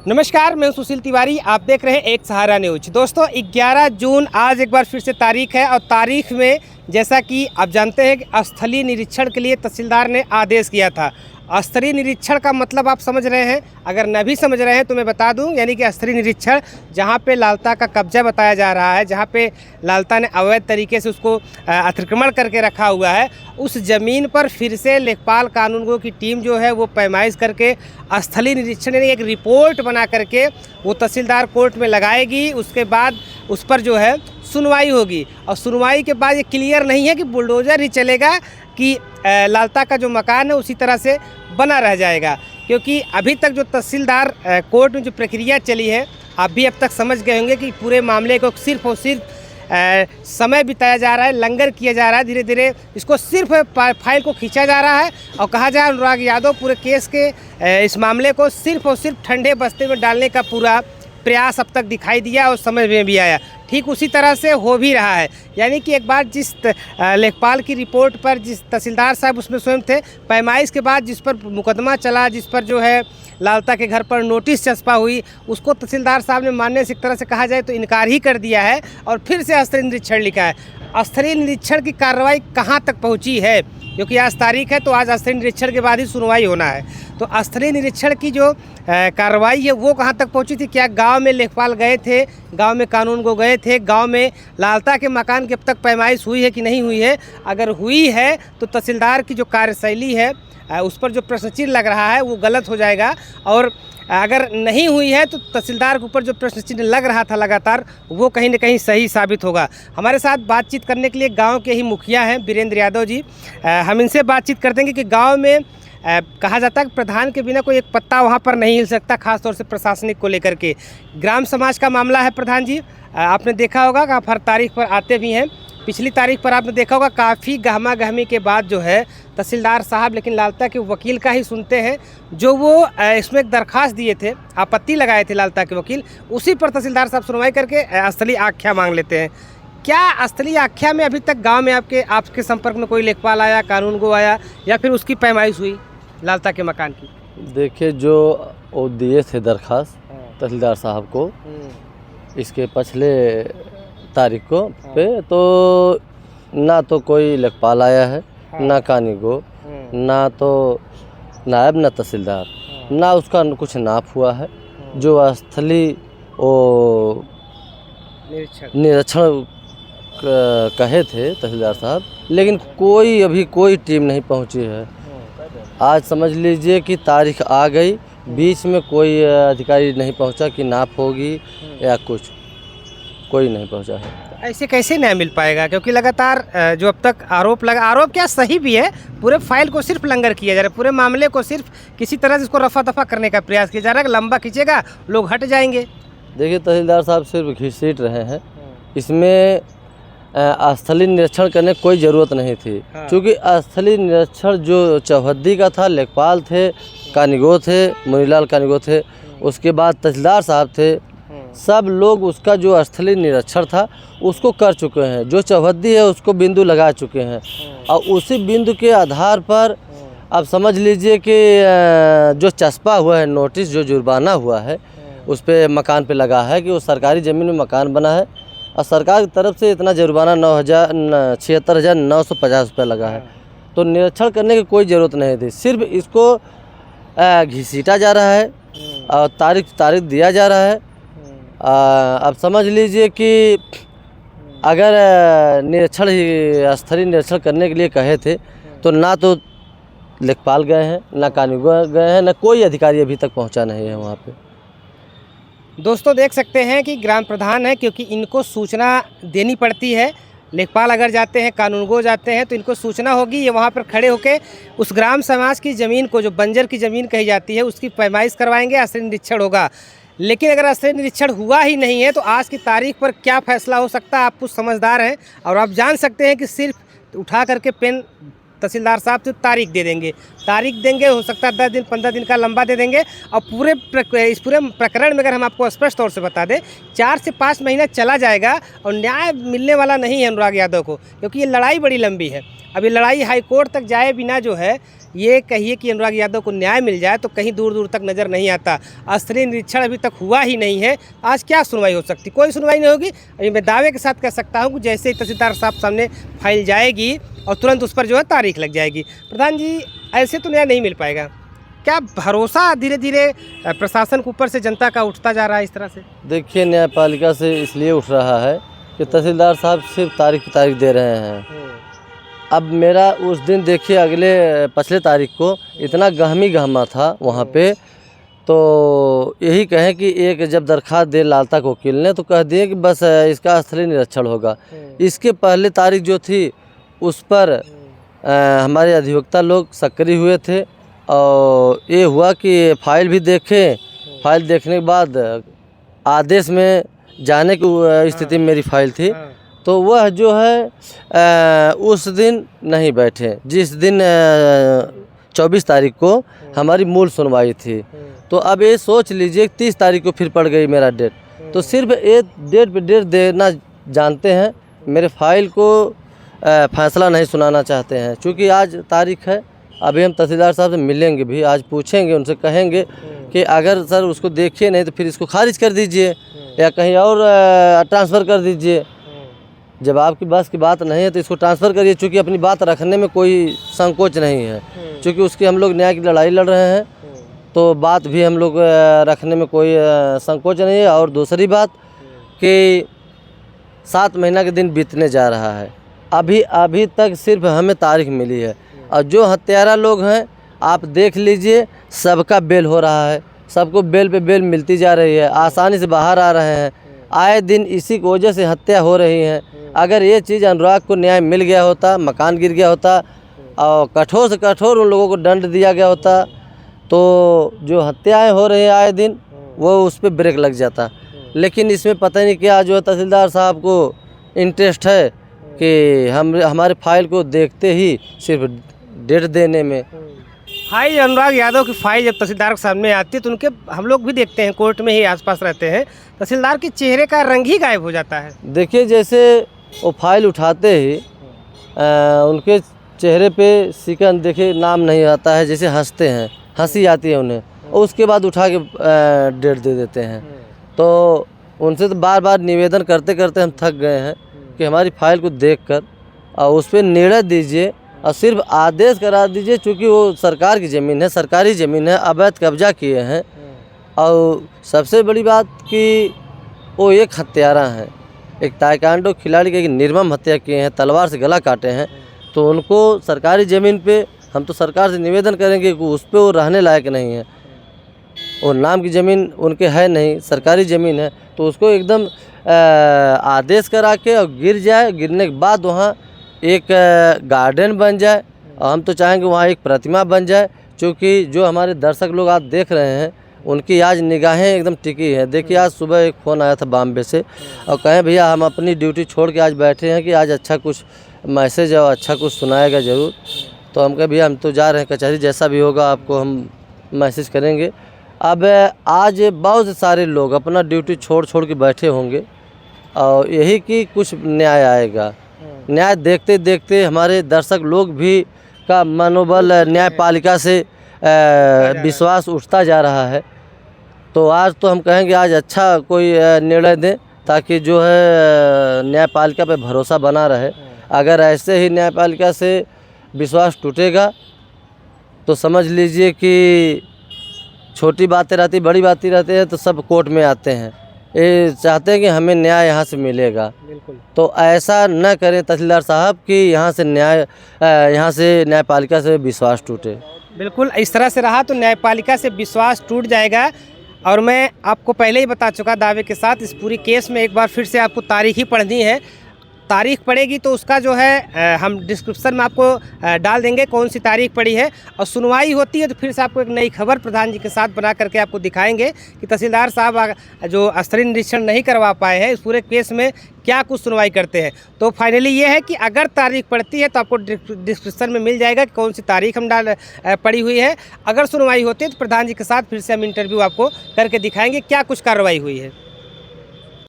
नमस्कार, मैं सुशील तिवारी। आप देख रहे हैं एक सहारा न्यूज। दोस्तों 11 जून आज एक बार फिर से तारीख है और तारीख में जैसा कि आप जानते हैं कि स्थलीय निरीक्षण के लिए तहसीलदार ने आदेश किया था। स्थलीय निरीक्षण का मतलब आप समझ रहे हैं, अगर न भी समझ रहे हैं तो मैं बता दूं, यानी कि स्थलीय निरीक्षण जहां पे लालता का कब्जा बताया जा रहा है, जहां पे लालता ने अवैध तरीके से उसको अतिक्रमण करके रखा हुआ है, उस ज़मीन पर फिर से लेखपाल कानूनगो की टीम जो है वो पैमाइश करके स्थलीय निरीक्षण यानी एक रिपोर्ट बना करके वो तहसीलदार कोर्ट में लगाएगी। उसके बाद उस पर जो है सुनवाई होगी और सुनवाई के बाद ये क्लियर नहीं है कि बुलडोज़र ही चलेगा कि लालता का जो मकान है उसी तरह से बना रह जाएगा। क्योंकि अभी तक जो तहसीलदार कोर्ट में जो प्रक्रिया चली है, आप भी अब तक समझ गए होंगे कि पूरे मामले को सिर्फ और सिर्फ समय बिताया जा रहा है, लंगर किया जा रहा है, धीरे धीरे इसको सिर्फ फाइल को खींचा जा रहा है और कहा जाए अनुराग यादव पूरे केस के इस मामले को सिर्फ और सिर्फ ठंडे बस्ते में डालने का पूरा प्रयास अब तक दिखाई दिया और समझ में भी आया। ठीक उसी तरह से हो भी रहा है, यानी कि एक बार जिस लेखपाल की रिपोर्ट पर जिस तहसीलदार साहब उसमें स्वयं थे, पैमाइश के बाद जिस पर मुकदमा चला, जिस पर जो है लालता के घर पर नोटिस चस्पा हुई, उसको तहसीलदार साहब ने मानने से एक तरह से कहा जाए तो इनकार ही कर दिया है और फिर से स्थलीय निरीक्षण लिखा है। स्थलीय निरीक्षण की कार्रवाई कहाँ तक पहुँची है, क्योंकि आज तारीख है तो आज स्थलीय निरीक्षण के बाद ही सुनवाई होना है। तो स्थलीय निरीक्षण की जो कार्रवाई है वो कहाँ तक पहुंची थी? क्या गांव में लेखपाल गए थे, गांव में कानूनगो गए थे, गांव में लालता के मकान की अब तक पैमाइश हुई है कि नहीं हुई है? अगर हुई है तो तहसीलदार की जो कार्यशैली है उस पर जो प्रश्नचिन्ह लग रहा है वो गलत हो जाएगा, और अगर नहीं हुई है तो तहसीलदार के ऊपर जो प्रश्न चिन्ह लग रहा था लगातार वो कहीं ना कहीं सही साबित होगा। हमारे साथ बातचीत करने के लिए गांव के ही मुखिया हैं वीरेंद्र यादव जी। हम इनसे बातचीत करते हैं कि गांव में कहा जाता है कि प्रधान के बिना कोई एक पत्ता वहां पर नहीं हिल सकता, खासतौर से प्रशासनिक को लेकर के। ग्राम समाज का मामला है प्रधान जी, आपने देखा होगा कि आप हर तारीख पर आते भी हैं। पिछली तारीख पर आपने देखा होगा काफ़ी गहमा गहमी के बाद जो है तहसीलदार साहब लेकिन लालता के वकील का ही सुनते हैं, जो वो इसमें एक दरखास्त दिए थे, आपत्ति लगाए थे लालता के वकील, उसी पर तहसीलदार साहब सुनवाई करके स्थलीय आख्या मांग लेते हैं। क्या स्थलीय आख्या में अभी तक गांव में आपके संपर्क में कोई लेखपाल आया, कानूनगो आया, या फिर उसकी पैमाइश हुई लालता के मकान की? देखिए, जो वो दिए थे दरखास्त तहसीलदार साहब को इसके पिछले तारीख को पे, तो ना तो कोई लेखपाल आया है, ना कानूनगो, ना तो नायब, ना तहसीलदार, ना उसका कुछ नाप हुआ है। जो स्थलीय वो निरीक्षण कहे थे तहसीलदार साहब, लेकिन कोई अभी कोई टीम नहीं पहुंची है। आज समझ लीजिए कि तारीख आ गई, बीच में कोई अधिकारी नहीं पहुंचा कि नाप होगी या कुछ, कोई नहीं पहुंचा है। ऐसे कैसे न्याय मिल पाएगा? क्योंकि लगातार जो अब तक आरोप क्या सही भी है, पूरे फाइल को सिर्फ लंगर किया जा रहा है, पूरे मामले को सिर्फ किसी तरह से इसको रफा दफा करने का प्रयास किया जा रहा है। लंबा खींचेगा लोग हट जाएंगे। देखिए, तहसीलदार साहब सिर्फ घसीट रहे हैं, इसमें स्थलीय निरीक्षण करने की कोई ज़रूरत नहीं थी। क्योंकि स्थलीय निरीक्षण जो चौहद्दी का था, लेखपाल थे, कानूनगो थे, मुनीलाल कानूनगो थे, उसके बाद तहसीलदार साहब थे, सब लोग उसका जो स्थलीय निरीक्षण था उसको कर चुके हैं। जो चौहद्दी है उसको बिंदु लगा चुके हैं और उसी बिंदु के आधार पर अब समझ लीजिए कि जो चस्पा हुआ है नोटिस, जो जुर्माना हुआ है उस पर मकान पे लगा है कि वो सरकारी ज़मीन में मकान बना है और सरकार की तरफ से इतना जुर्माना 76,950 रुपये लगा है। तो निरीक्षण करने की कोई ज़रूरत नहीं थी, सिर्फ इसको घसीटा जा रहा है और तारीख दिया जा रहा है। अब समझ लीजिए कि अगर निरीक्षण ही स्थलीय निरीक्षण करने के लिए कहे थे तो ना तो लेखपाल गए हैं, ना कानूनगो गए हैं, ना कोई अधिकारी अभी तक पहुंचा नहीं है वहां पे। दोस्तों देख सकते हैं कि ग्राम प्रधान है, क्योंकि इनको सूचना देनी पड़ती है। लेखपाल अगर जाते हैं, कानूनगो जाते हैं तो इनको सूचना होगी, ये वहाँ पर खड़े होकर उस ग्राम समाज की ज़मीन को, जो बंजर की ज़मीन कही जाती है, उसकी पैमाइश करवाएंगे, स्थलीय निरीक्षण होगा। लेकिन अगर स्थलीय निरीक्षण हुआ ही नहीं है तो आज की तारीख पर क्या फैसला हो सकता है? आप कुछ समझदार हैं और आप जान सकते हैं कि सिर्फ उठा करके पेन तहसीलदार साहब सिर्फ तारीख दे देंगे, तारीख देंगे, हो सकता है 10 दिन 15 दिन का लंबा दे देंगे। और इस पूरे प्रकरण में अगर हम आपको स्पष्ट तौर से बता दें, 4 से 5 महीना चला जाएगा और न्याय मिलने वाला नहीं है अनुराग यादव को, क्योंकि ये लड़ाई बड़ी लंबी है। अब ये लड़ाई हाईकोर्ट तक जाए बिना जो है, ये कहिए कि अनुराग यादव को न्याय मिल जाए तो कहीं दूर दूर तक नज़र नहीं आता। स्थलीय निरीक्षण अभी तक हुआ ही नहीं है। आज क्या सुनवाई हो सकती? कोई सुनवाई नहीं होगी। अभी मैं दावे के साथ कह सकता हूँ कि जैसे ही तहसीलदार साहब सामने फाइल जाएगी और तुरंत उस पर जो है तारीख लग जाएगी। प्रधान जी, ऐसे तो न्याय नहीं मिल पाएगा। क्या भरोसा धीरे धीरे प्रशासन के ऊपर से जनता का उठता जा रहा है इस तरह से? देखिए, न्यायपालिका से इसलिए उठ रहा है कि तहसीलदार साहब सिर्फ तारीख दे रहे हैं। अब मेरा उस दिन देखिए पिछले तारीख को इतना गहमा था वहाँ पे, तो यही कहें कि एक जब दरख्वास्त दे लालता को वकील ने तो कह दिए कि बस इसका स्थलीय निरीक्षण होगा। इसके पहले तारीख जो थी उस पर हमारे अधिवक्ता लोग सक्रिय हुए थे और ये हुआ कि फाइल भी देखें। फाइल देखने के बाद आदेश में जाने की स्थिति में मेरी फाइल थी, तो वह जो है उस दिन नहीं बैठे जिस दिन 24 तारीख को हमारी मूल सुनवाई थी। तो अब ये सोच लीजिए 30 तारीख को फिर पड़ गई मेरा डेट। तो सिर्फ एक डेट पे डेट देना जानते हैं, मेरे फाइल को फैसला नहीं सुनाना चाहते हैं। क्योंकि आज तारीख है, अभी हम तहसीलदार साहब से मिलेंगे भी, आज पूछेंगे उनसे, कहेंगे कि अगर सर उसको देखिए नहीं तो फिर इसको खारिज कर दीजिए या कहीं और ट्रांसफ़र कर दीजिए। जब आपकी बस की बात नहीं है तो इसको ट्रांसफ़र करिए, चूँकि अपनी बात रखने में कोई संकोच नहीं है। क्योंकि उसकी हम लोग न्याय की लड़ाई लड़ रहे हैं, तो बात भी हम लोग रखने में कोई संकोच नहीं है। और दूसरी बात कि 7 महीना के दिन बीतने जा रहा है, अभी तक सिर्फ हमें तारीख मिली है। और जो हत्यारा लोग हैं आप देख लीजिए, सबका बेल हो रहा है, सबको बेल पे बेल मिलती जा रही है, आसानी से बाहर आ रहे हैं। आए दिन इसी की वजह से हत्या हो रही है। अगर ये चीज़ अनुराग को न्याय मिल गया होता, मकान गिर गया होता और कठोर से कठोर उन लोगों को दंड दिया गया होता, तो जो हत्याएं हो रही हैं आए दिन वो उस पर ब्रेक लग जाता। लेकिन इसमें पता नहीं क्या जो है तहसीलदार साहब को इंटरेस्ट है कि हमारे फाइल को देखते ही सिर्फ डेट देने में। फाइल अनुराग यादव की फाइल जब तहसीलदार के सामने आती है तो उनके हम लोग भी देखते हैं, कोर्ट में ही आसपास रहते हैं, तहसीलदार के चेहरे का रंग ही गायब हो जाता है। देखिए, जैसे वो फाइल उठाते ही उनके चेहरे पे सिकन देखिए नाम नहीं आता है, जैसे हंसते हैं, हंसी आती है उन्हें, और उसके बाद उठा के डेट दे देते हैं। तो उनसे तो बार बार निवेदन करते करते हम थक गए हैं कि हमारी फाइल को देखकर और उस पर निर्णय दीजिए और सिर्फ आदेश करा दीजिए। चूँकि वो सरकार की ज़मीन है, सरकारी ज़मीन है, अवैध कब्जा किए हैं। और सबसे बड़ी बात कि वो एक हत्यारा हैं, एक ताइक्वांडो खिलाड़ी की एक निर्मम हत्या किए हैं, तलवार से गला काटे हैं। तो उनको सरकारी ज़मीन पे हम तो सरकार से निवेदन करेंगे कि उस पर वो रहने लायक नहीं है, और नाम की ज़मीन उनके है नहीं, सरकारी ज़मीन है, तो उसको एकदम आदेश करा के और गिर जाए, गिरने के बाद वहाँ एक गार्डन बन जाए। और हम तो चाहेंगे वहाँ एक प्रतिमा बन जाए, क्योंकि जो हमारे दर्शक लोग आज देख रहे हैं उनकी आज निगाहें एकदम टिकी हैं। देखिए, आज सुबह एक फ़ोन आया था बॉम्बे से और कहें भैया हम अपनी ड्यूटी छोड़ के आज बैठे हैं कि आज अच्छा कुछ मैसेज और अच्छा कुछ सुनाएगा ज़रूर। तो हम कहे भैया हम तो जा रहे हैं कचहरी, जैसा भी होगा आपको हम मैसेज करेंगे। अब आज बहुत सारे लोग अपना ड्यूटी छोड़ के बैठे होंगे और यही कि कुछ न्याय आएगा। न्याय देखते देखते हमारे दर्शक लोग भी का मनोबल न्यायपालिका से विश्वास उठता जा रहा है। तो आज तो हम कहेंगे आज अच्छा कोई निर्णय दें ताकि जो है न्यायपालिका पे भरोसा बना रहे। अगर ऐसे ही न्यायपालिका से विश्वास टूटेगा तो समझ लीजिए कि छोटी बातें रहती, बड़ी बातें रहती हैं तो सब कोर्ट में आते हैं। ये चाहते हैं कि हमें न्याय यहाँ से मिलेगा। बिल्कुल। तो ऐसा न करें तहसीलदार साहब कि यहाँ से न्यायपालिका से विश्वास टूटे। बिल्कुल, इस तरह से रहा तो न्यायपालिका से विश्वास टूट जाएगा। और मैं आपको पहले ही बता चुका दावे के साथ, इस पूरी केस में एक बार फिर से आपको तारीख ही पढ़नी है। तारीख पड़ेगी तो उसका जो है हम डिस्क्रिप्शन में आपको डाल देंगे कौन सी तारीख पड़ी है। और सुनवाई होती है तो फिर से आपको एक नई खबर प्रधान जी के साथ बना करके आपको दिखाएंगे कि तहसीलदार साहब जो स्थलीय निरीक्षण नहीं करवा पाए हैं इस पूरे केस में क्या कुछ सुनवाई करते हैं। तो फाइनली ये है कि अगर तारीख पड़ती है तो आपको डिस्क्रिप्शन में मिल जाएगा कि कौन सी तारीख हम पड़ी हुई है। अगर सुनवाई होती है तो प्रधान जी के साथ फिर से हम इंटरव्यू आपको करके दिखाएंगे क्या कुछ कार्रवाई हुई है।